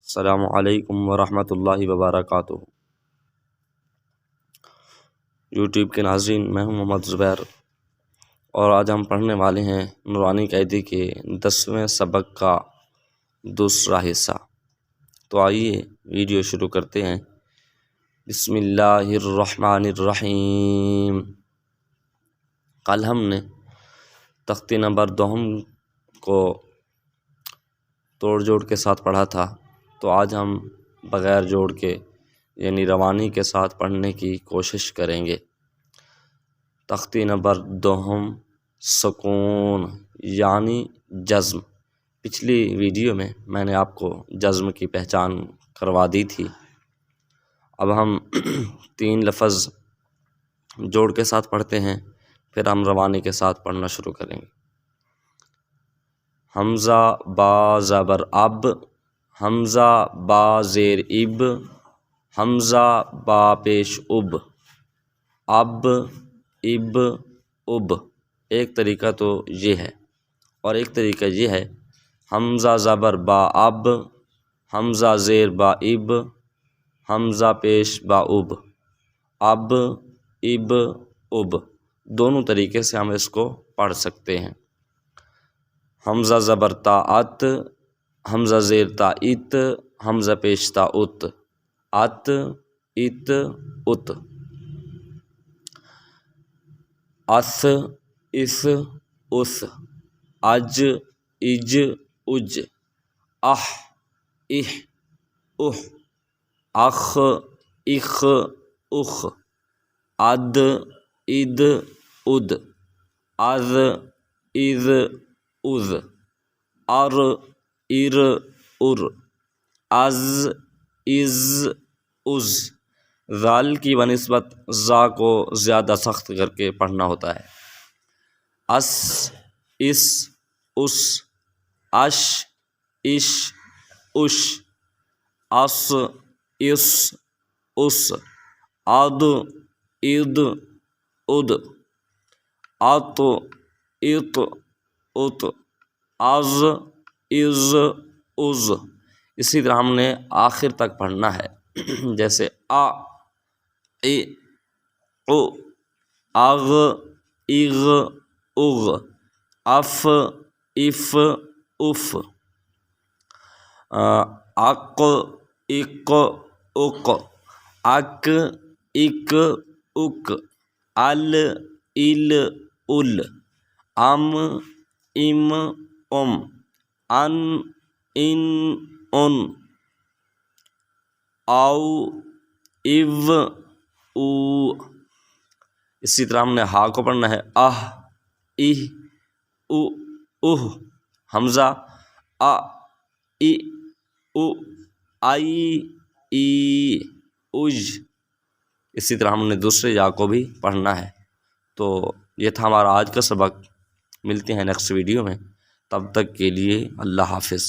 السلام علیکم ورحمۃ اللہ وبرکاتہ۔ یوٹیوب کے ناظرین، میں ہوں محمد زبیر اور آج ہم پڑھنے والے ہیں نورانی قیدی کے 10ویں سبق کا دوسرا حصہ۔ تو آئیے ویڈیو شروع کرتے ہیں۔ بسم اللہ الرحمن الرحیم۔ کل ہم نے تختی نمبر 2 کو توڑ جوڑ کے ساتھ پڑھا تھا، تو آج ہم بغیر جوڑ کے یعنی روانی کے ساتھ پڑھنے کی کوشش کریں گے۔ تختی نمبر 2 سکون یعنی جزم۔ پچھلی ویڈیو میں نے آپ کو جزم کی پہچان کروا دی تھی۔ اب ہم 3 لفظ جوڑ کے ساتھ پڑھتے ہیں، پھر ہم روانی کے ساتھ پڑھنا شروع کریں گے۔ حمزہ با زبر اب، حمزہ با زیر اب، حمزہ با پیش اب، اب اب اب۔ ایک طریقہ تو یہ ہے، اور ایک طریقہ یہ ہے حمزہ زبر با اب، حمزہ زیر با اب، حمزہ پیش با اب، اب اب اب۔ دونوں طریقے سے ہم اس کو پڑھ سکتے ہیں۔ حمزہ زبر تا ات، حمزہ زیر تا ات، حمزہ پیش تا ات، ات ات ات۔ اس اس اس، اج اج اج، اح اح اح، اخ اخ اخ، اد اد اد، از از از، ار ار ار، از از از۔ ذال کی بنسبت زا کو زیادہ سخت کر کے پڑھنا ہوتا ہے۔ اس اس اس، اش اش اش، اس اس اس، اد اد اد، ات ات ات، از از از۔ اسی طرح ہم نے آخر تک پڑھنا ہے، جیسے آ ای او، اغ اغ اغ، اف اف اف، اق اق اق، اک اک اک، ال ال ال، ام ام ام، ان ان ان، او او او۔ اسی طرح ہم نے ہا کو پڑھنا ہے، اہ اہ او اوہ، حمزہ ا ای او، آئی ای، اج۔ اسی طرح ہم نے دوسرے یا کو بھی پڑھنا ہے۔ تو یہ تھا ہمارا آج کا سبق۔ ملتے ہیں نیکسٹ ویڈیو میں، تب تک کے لیے اللہ حافظ۔